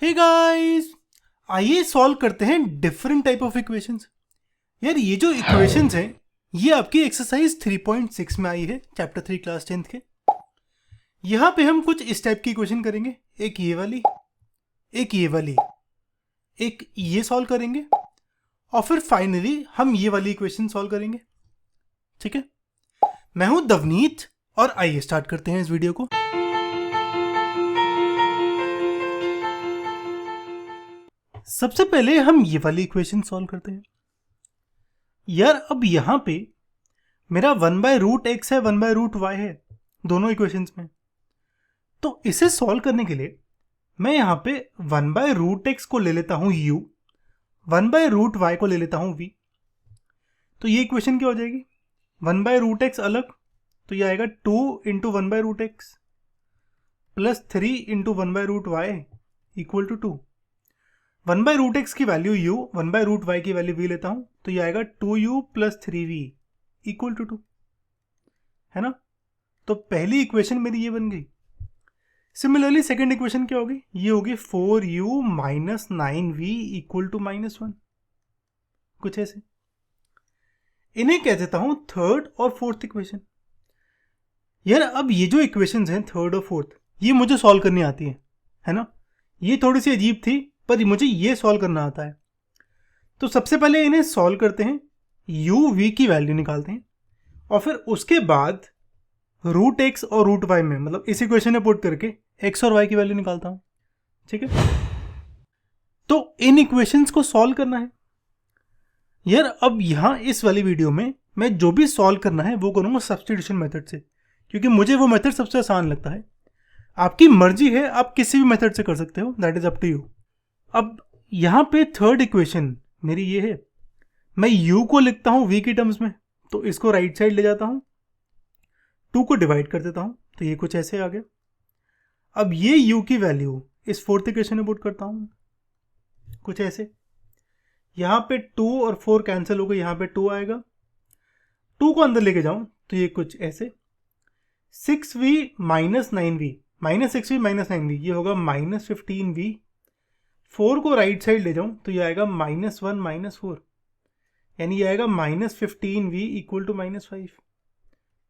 Hey guys, आइए solve करते हैं डिफरेंट टाइप ऑफ इक्वेशंस। यार ये जो इक्वेशंस हैं ये आपकी एक्सरसाइज 3.6 में आई है, चैप्टर 3 क्लास 10th के। यहाँ पे हम कुछ इस टाइप की इक्वेशन करेंगे, एक ये वाली, एक ये वाली, एक ये सॉल्व करेंगे और फिर फाइनली हम ये वाली इक्वेशन सॉल्व करेंगे। ठीक है, मैं हूं दवनीत और आइए स्टार्ट करते हैं इस वीडियो को। सबसे पहले हम ये वाली इक्वेशन सॉल्व करते हैं। यार अब यहां पे मेरा 1/√x है, 1/√y है दोनों इक्वेशंस में। तो इसे सॉल्व करने के लिए मैं यहां पे 1/√x को ले लेता हूं u, 1/√y को ले लेता हूं v। तो ये इक्वेशन क्या हो जाएगी, 1/√x अलग, तो ये आएगा 2 into 1/√x plus 3 into 1/√y equal to 2। 1/√x की वैल्यू u, 1/√y की वैल्यू v लेता हूं, तो ये आएगा 2u plus 3v equal to 2, है ना। तो पहली इक्वेशन मेरी ये बन गई। सिमिलरली सेकेंड इक्वेशन क्या होगी, ये होगी 4u minus 9v equal to -1, कुछ ऐसे। इन्हें कह देता हूं थर्ड और फोर्थ इक्वेशन। यार अब ये जो इक्वेशंस हैं थर्ड और फोर्थ, ये मुझे सॉल्व करनी आती है ना। ये थोड़ी सी अजीब थी पर मुझे ये सॉल्व करना आता है। तो सबसे पहले इन्हें सॉल्व करते हैं, u v की वैल्यू निकालते हैं और फिर उसके बाद √x और √y में, मतलब इस इक्वेशन में पुट करके x और y की वैल्यू निकालता हूं। ठीक है, तो इन इक्वेशंस को सॉल्व करना है। यार अब यहां इस वाली वीडियो में मैं जो भी सॉल्व करना है वो करूंगा सब्स्टिट्यूशन मेथड से, क्योंकि मुझे वो मेथड सबसे आसान लगता है। आपकी मर्जी है, आप किसी भी मेथड से कर सकते हो, that is up to you. अब यहां पे थर्ड इक्वेशन मेरी ये है, मैं u को लिखता हूं v की टर्म्स में, तो इसको राइट साइड ले जाता हूं, 2 को डिवाइड कर देता हूं, तो ये कुछ ऐसे आ गया। अब ये u की वैल्यू इस फोर्थ इक्वेशन में पुट करता हूं, कुछ ऐसे। यहां पे 2 और 4 कैंसिल हो गए, यहां पे 2 आएगा, 2 को अंदर लेके जाऊं तो ये कुछ ऐसे। 6v minus 9v, -6v minus 9v, ये होगा -15v। 4 को राइट साइड ले जाऊं तो ये आएगा -1 -4, यानी ये आएगा -15v इक्वल टू -5।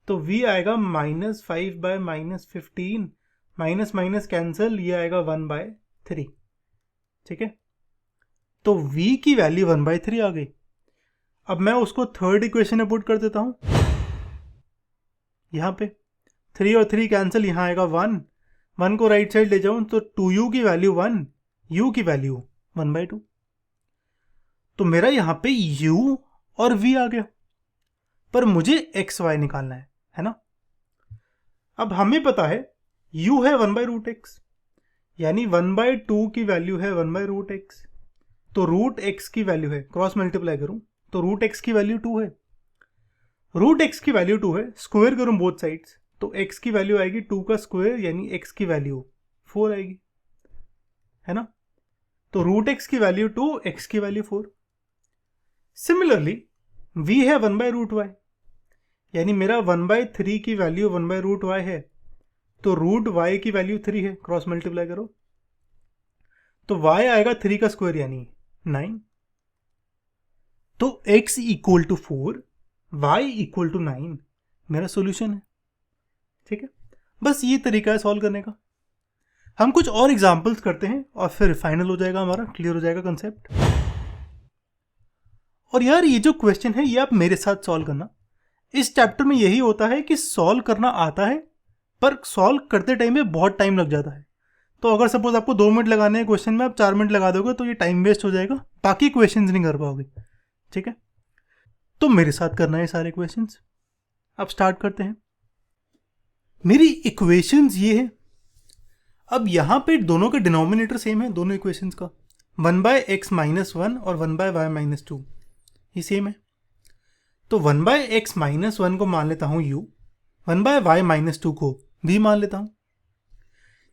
तो v आएगा -5/-15, माइनस माइनस कैंसिल, ये आएगा 1/3। ठीक है, तो v की वैल्यू 1/3 आ गई। अब मैं उसको थर्ड इक्वेशन में पुट कर देता हूं, यहां पे 3 और 3 कैंसिल, यहां आएगा 1, 1 को राइट साइड ले जाऊं तो 2u की वैल्यू 1, u की वैल्यू 1/2। तो मेरा यहां पे u और v आ गया, पर मुझे x y निकालना है ना। अब हमें पता है u है 1/√x, यानी 1/2 की वैल्यू है 1/√x, तो √x की वैल्यू है, क्रॉस मल्टीप्लाई करूं तो √x की वैल्यू 2 है, √x की वैल्यू 2 है, स्क्वायर करूं बोथ साइड्स तो x की वैल्यू आएगी 2 का स्क्वायर, यानी x की वैल्यू 4 आएगी, है ना। तो √x की वैल्यू 2, x की वैल्यू 4। सिमिलरली v है 1/√y, यानी मेरा 1/3 की वैल्यू 1/√y है, तो √y की वैल्यू 3 है, क्रॉस मल्टीप्लाई करो तो y आएगा 3 का स्क्वायर यानी 9। तो x equal to 4, y equal to 9 मेरा सॉल्यूशन है। ठीक है, बस ये तरीका है सॉल्व करने का। हम कुछ और एग्जांपल्स करते हैं और फिर फाइनल हो जाएगा, हमारा क्लियर हो जाएगा कंसेप्ट। और यार ये जो क्वेश्चन है ये आप मेरे साथ सॉल्व करना। इस चैप्टर में यही होता है कि सॉल्व करना आता है पर सॉल्व करते टाइम में बहुत टाइम लग जाता है। तो अगर सपोज आपको 2 मिनट लगाने हैं क्वेश्चन में, आप 4 मिनट लगा दोगे तो ये टाइम वेस्ट हो जाएगा, बाकी क्वेश्चंस नहीं कर पाओगे। ठीक है, तो मेरे साथ करना है सारे क्वेश्चंस। अब स्टार्ट करते हैं। मेरी इक्वेशंस ये है। अब यहां पे दोनों का डिनोमिनेटर सेम है, दोनों इक्वेशंस का 1/x - 1 और 1/y - 2 ये सेम है। तो 1/x - 1 को मान लेता हूं u, 1/y - 2 को v मान लेता हूं।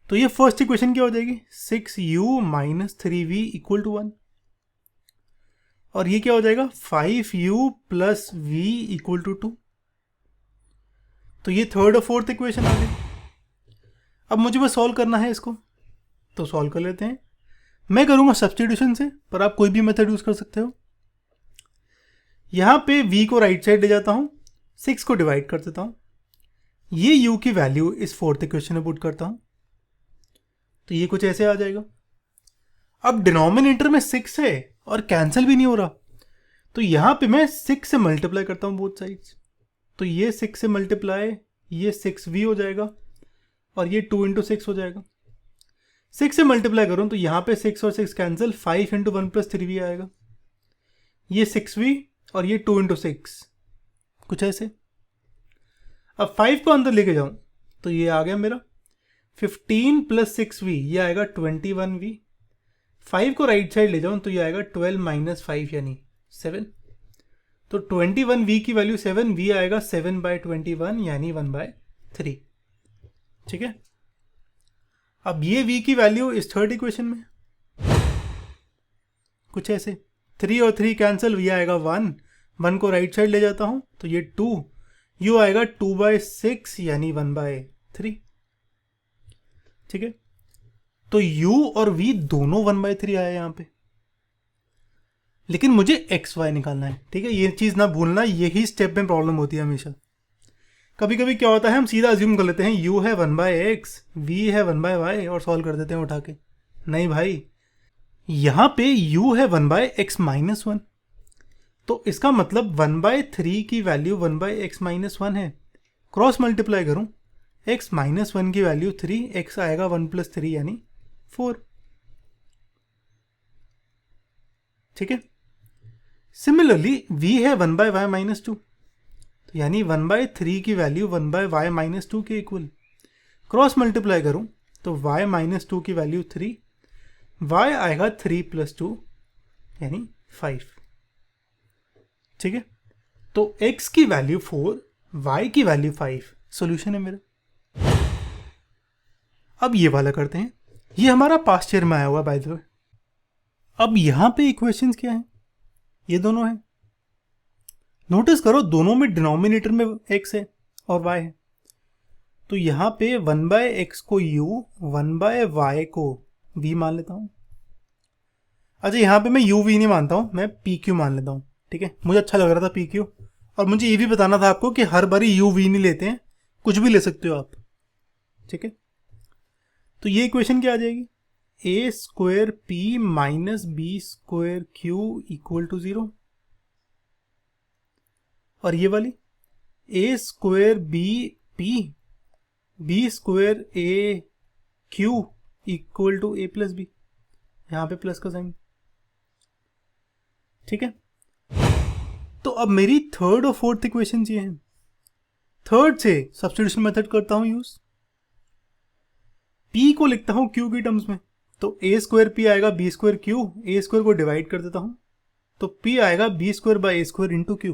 तो ये फर्स्ट इक्वेशन क्या हो जाएगी, 6u - 3v इक्वल टू 1, और ये क्या हो जाएगा 5u plus v equal to 2। तो ये थर्ड और फोर्थ इक्वेशन आ गई। अब मुझे बस सॉल्व करना है इसको, तो सॉल्व कर लेते हैं। मैं करूँगा सब्स्टिट्यूशन से, पर आप कोई भी मेथड यूज़ कर सकते हो। यहाँ पे v को राइट साइड ले जाता हूँ, 6 को डिवाइड कर देता हूँ, ये u की वैल्यू इस फोर्थ इक्वेशन में पुट करता हूँ, तो ये कुछ ऐसे आ जाएगा। अब डिनोमिनेटर में 6 है और कैंसिल भी नहीं हो रहा, तो यहाँ पे मैं 6 से मल्टीप्लाई करता हूँ बोथ साइड्स, तो ये 6 से मल्टीप्लाई, ये 6v हो जाएगा और ये 2 इंटू 6 हो जाएगा। 6 से मल्टीप्लाई करूँ तो यहाँ पे 6 और 6 कैंसिल, 5 इंटू 1 प्लस 3v आएगा, ये 6v और ये 2 इंटू 6, कुछ ऐसे। अब 5 को अंदर लेके जाऊँ तो ये आ गया मेरा 15 प्लस 6v, ये आएगा 21v। 5 को राइट साइड ले जाऊँ तो ये आएगा 12 माइनस 5 यानी 7, तो 21v की वैल्यू 7, v आएगा 7/21 यानी 1/3। ठीक है, अब ये v की वैल्यू इस थर्ड इक्वेशन में कुछ ऐसे, 3 और 3 कैंसिल, v आएगा 1, 1 को राइट साइड ले जाता हूं तो ये 2, u आएगा 2/6 यानी 1/3। ठीक है, तो u और v दोनों 1/3 आया यहां पे, लेकिन मुझे एक्स वाई निकालना है। ठीक है, ये चीज़ ना भूलना, यही स्टेप में प्रॉब्लम होती है हमेशा। कभी कभी क्या होता है, हम सीधा अज्यूम कर लेते हैं u है 1/x, v है 1/y और सॉल्व कर देते हैं उठा के। नहीं भाई, यहाँ पे u है 1/x माइनस 1, तो इसका मतलब 1/3 की वैल्यू 1/x माइनस 1 है। क्रॉस मल्टीप्लाई करूँ, x माइनस 1 की वैल्यू 3, x आएगा 1 प्लस 3 यानी 4। ठीक है, सिमिलरली v है 1/y माइनस 2, तो यानी 1/3 की वैल्यू 1/y माइनस 2 के इक्वल। क्रॉस मल्टीप्लाई करूं तो y माइनस 2 की वैल्यू 3, y आएगा 3 प्लस 2 यानी 5। ठीक है, तो x की वैल्यू 4, y की वैल्यू 5, सॉल्यूशन है मेरा। अब ये वाला करते हैं, ये हमारा पास्ट ईयर में आया हुआ बाय द वे। अब यहां पे इक्वेशंस क्या हैं, ये दोनों हैं। नोटिस करो दोनों में डिनोमिनेटर में x है और y है, तो यहाँ पे 1/x को u, 1/y को v मान लेता हूँ। अच्छा, यहाँ पे मैं u v नहीं मानता हूँ, मैं pq मान लेता हूँ। ठीक है, मुझे अच्छा लग रहा था pq, और मुझे ये भी बताना था आपको कि हर बारी u v नहीं लेते हैं, कुछ भी ले सकते हो आप। ठीक है, तो ये इक्वेशन क्या आ जाएगी, a square p minus b square q equal to 0, और ये वाली a square b p b square a q equal to a plus B, यहां पे प्लस का साइन। ठीक है, तो अब मेरी थर्ड और फोर्थ इक्वेशन ये हैं। थर्ड से सब्स्टिट्यूशन मेथड करता हूं यूज, p को लिखता हूं q की टर्म्स में, तो a स्क्वायर p आएगा b square q, a square को डिवाइड कर देता हूं तो p आएगा b square by a square into q।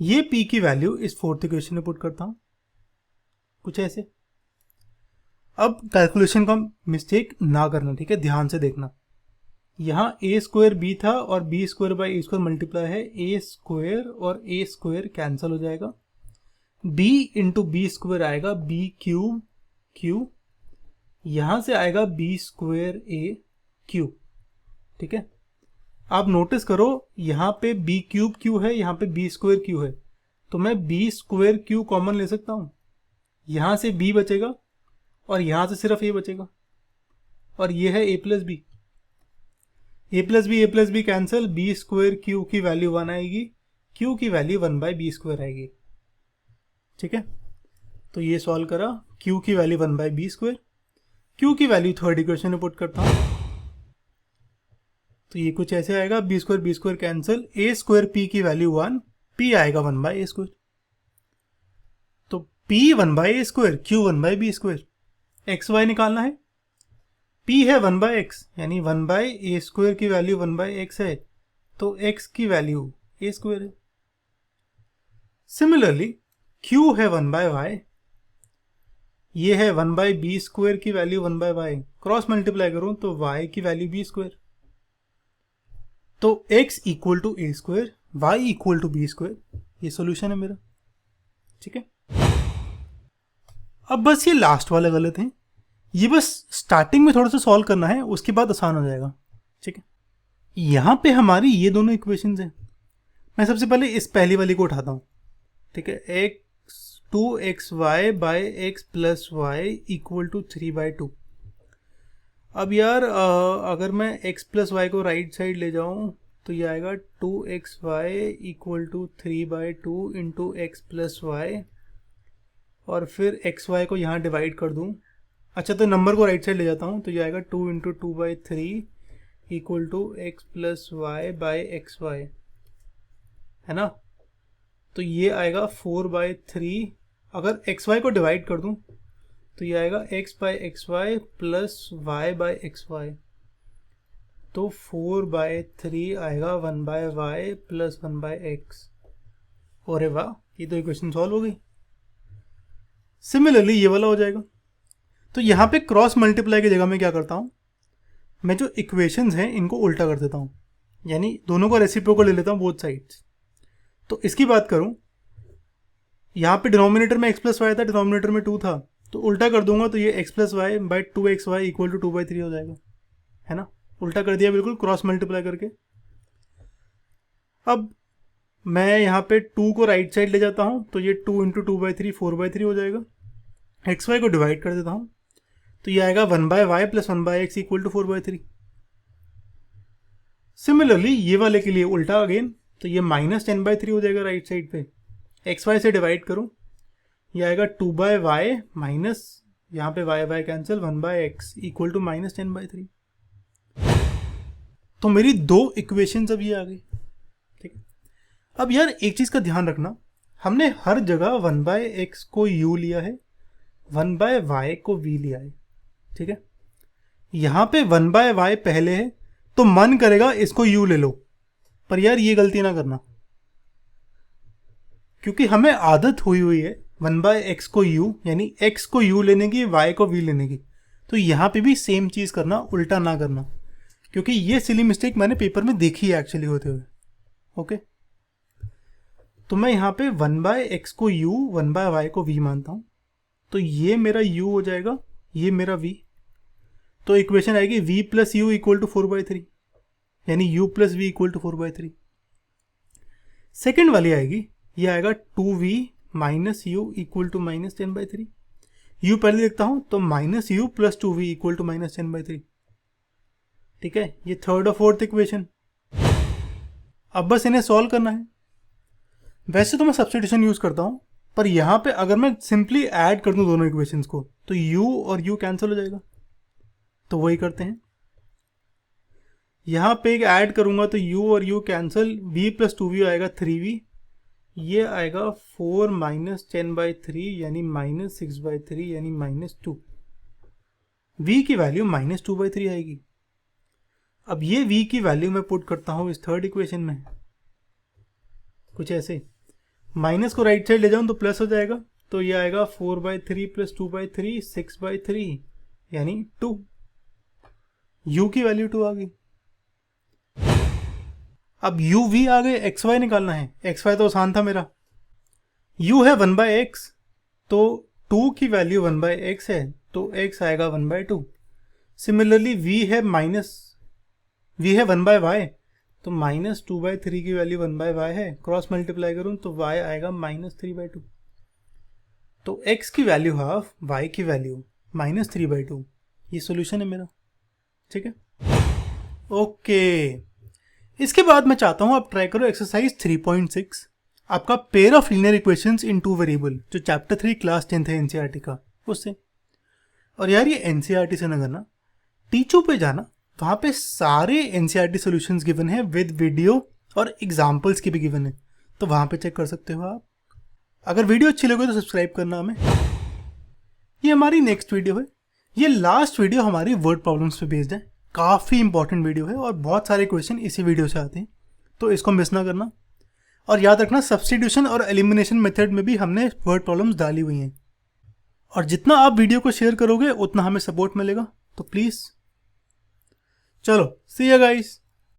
ये p की वैल्यू इस फोर्थ इक्वेशन में पुट करता हूं कुछ ऐसे। अब कैलकुलेशन का मिस्टेक ना करना, ठीक है, ध्यान से देखना। यहाँ a स्क्वायर b था और b square by a square multiply है, a स्क्वायर और a स्क्वायर कैंसिल हो जाएगा, b इंटू बी स्क्वायर आएगा b क्यूब q, यहाँ से आएगा b स्क्वायर a q। ठीक है, आप नोटिस करो यहाँ पे b क्यूब q है, यहाँ पे b स्क्वायर q है, तो मैं b स्क्वायर q कॉमन ले सकता हूँ, यहाँ से b बचेगा और यहाँ से सिर्फ a बचेगा, और ये है a plus B, a plus B cancel, b square q की वैल्यू 1 आएगी, q की वैल्यू 1/b स्क्वायर आएगी। ठीक है, तो ये सॉल्व करा, q की वैल्यू 1/b स्क्वायर, q की वैल्यू थर्ड इक्वेशन में पुट करता हूँ तो ये कुछ ऐसे आएगा, b square cancel, a square p की वैल्यू 1, p आएगा 1/a स्क्वायर, तो p 1/a square, q 1/b square. X Y निकालना है, p है 1/x यानी 1/a स्क्वायर की वैल्यू 1/x है, तो x की वैल्यू a स्क्वायर है। सिमिलरली q है 1/y, ये है 1/b स्क्वायर की वैल्यू 1/y, क्रॉस मल्टीप्लाई करूं तो y की वैल्यू b स्क्वायर, तो x equal to a square, y equal to b square, ये सॉल्यूशन है मेरा। ठीक है, अब बस ये लास्ट वाला गलत है, ये बस स्टार्टिंग में थोड़ा सा सॉल्व करना है, उसके बाद आसान हो जाएगा। ठीक है, यहाँ पे हमारी ये दोनों इक्वेशंस हैं। मैं सबसे पहले इस पहली वाली को उठाता हूँ। ठीक है, X 2xy by X plus Y equal to 3/2। अब यार अगर मैं x प्लस वाई को राइट साइड ले जाऊँ तो ये आएगा 2xy equal to 3/2 into X plus Y, और फिर xy को यहाँ डिवाइड कर दूँ। अच्छा, तो नंबर को राइट साइड ले जाता हूँ तो ये आएगा 2 into 2/3 equal to X plus Y by X Y, है ना। तो ये आएगा 4/3। अगर xy को डिवाइड कर दूँ तो ये आएगा x by X Y plus Y by X Y, तो 4/3 आएगा 1/y प्लस 1/x। अरे वाह, ये तो इक्वेशन सॉल्व हो गई। सिमिलरली ये वाला हो जाएगा। तो यहाँ पे क्रॉस मल्टीप्लाई की जगह में क्या करता हूँ, मैं जो इक्वेशंस हैं इनको उल्टा कर देता हूँ, यानी दोनों का रेसिप्रोकल ले लेता हूँ बोथ साइड्स। तो इसकी बात करूँ, यहाँ पे डिनोमिनेटर में x प्लस वाई था, डिनोमिनेटर में 2 था, तो उल्टा कर दूंगा तो ये x plus Y by 2xy equal to 2/3 हो जाएगा, है ना। उल्टा कर दिया बिल्कुल क्रॉस मल्टीप्लाई करके। अब मैं यहाँ पे 2 को राइट साइड ले जाता हूँ तो ये 2 इंटू 2/3 4/3 हो जाएगा। xy को डिवाइड कर देता हूँ तो ये आएगा 1/y plus 1/x equal to 4/3। Similarly ये वाले के लिए उल्टा अगेन, तो ये -10/3 हो जाएगा राइट साइड पे। xy से डिवाइड करूँ, ये आएगा 2/y माइनस यहाँ पे y cancel 1/x equal to -10/3। तो मेरी दो इक्वेशंस अब ये आ गई। ठीक है, अब यार एक चीज़ का ध्यान रखना, हमने हर जगह 1/x को u लिया है, 1/y को v लिया है। ठीक है, यहाँ पे 1/y पहले है तो मन करेगा इसको u ले लो, पर यार ये गलती ना करना, क्योंकि हमें आदत हुई है 1/x को u यानी x को u लेने की, y को v लेने की। तो यहाँ पे भी सेम चीज़ करना, उल्टा ना करना, क्योंकि ये सिली मिस्टेक मैंने पेपर में देखी है एक्चुअली होते हुए। ओके, तो मैं यहाँ पे 1/x को u 1/y को v मानता हूँ, तो ये मेरा u हो जाएगा, ये मेरा v। तो इक्वेशन आएगी v plus u equal to 4/3, यानी u plus v equal to 4/3। Second वाली आएगी, ये आएगा 2v minus U equal to -10/3। u पहले लिखता हूँ तो minus U plus 2v equal to -10/3। ठीक है, ये थर्ड और फोर्थ इक्वेशन। अब बस इन्हें सॉल्व करना है। वैसे तो मैं सब्स्टिट्यूशन यूज करता हूँ, पर यहाँ पे अगर मैं सिंपली ऐड कर दूँ दोनों इक्वेशंस को तो u और u कैंसिल हो जाएगा, तो वही करते हैं। यहाँ पे ऐड करूँगा तो u और u cancel, v plus 2v आएगा 3v, ये आएगा 4 माइनस 10/3 यानी -6/3 यानी -2। v की वैल्यू -2/3 आएगी। अब ये v की वैल्यू मैं पुट करता हूँ इस थर्ड इक्वेशन में, कुछ ऐसे। माइनस को राइट साइड ले जाऊँ तो प्लस हो जाएगा, तो ये आएगा 4/3 प्लस 2/3 6/3 यानी 2। u की वैल्यू 2 आ गई। अब u v आ गए, एक्स वाई निकालना है। एक्स वाई तो आसान था मेरा, u है 1/x, तो 2 की वैल्यू 1/x है तो x आएगा 1/2। सिमिलरली v है 1/y, तो -2/3 की वैल्यू 1/y है, क्रॉस मल्टीप्लाई करूँ तो y आएगा -3/2। तो x की वैल्यू हाफ, y की वैल्यू -3/2। ये सोल्यूशन है मेरा। ठीक है, ओके। इसके बाद मैं चाहता हूं आप ट्राई करो एक्सरसाइज 3.6, आपका pair of linear equations in 2 variable, जो चैप्टर 3 क्लास 10th है एनसीईआरटी का, उससे। और यार ये एनसीईआरटी से ना करना, टीचू पे जाना, वहाँ पे सारे एनसीईआरटी सॉल्यूशंस गिवन है विद वीडियो और एग्जाम्पल्स की भी गिवन है, तो वहाँ पे चेक कर सकते हो आप। अगर वीडियो अच्छी लगे तो सब्सक्राइब करना हमें। ये हमारी नेक्स्ट वीडियो है, ये लास्ट वीडियो हमारी वर्ड प्रॉब्लम्स पे बेस्ड है, काफ़ी इंपॉर्टेंट वीडियो है और बहुत सारे क्वेश्चन इसी वीडियो से आते हैं, तो इसको मिस ना करना। और याद रखना सब्स्टिट्यूशन और एलिमिनेशन मेथड में भी हमने वर्ड प्रॉब्लम्स डाली हुई हैं, और जितना आप वीडियो को शेयर करोगे उतना हमें सपोर्ट मिलेगा, तो प्लीज़ चलो सी यू गाइस।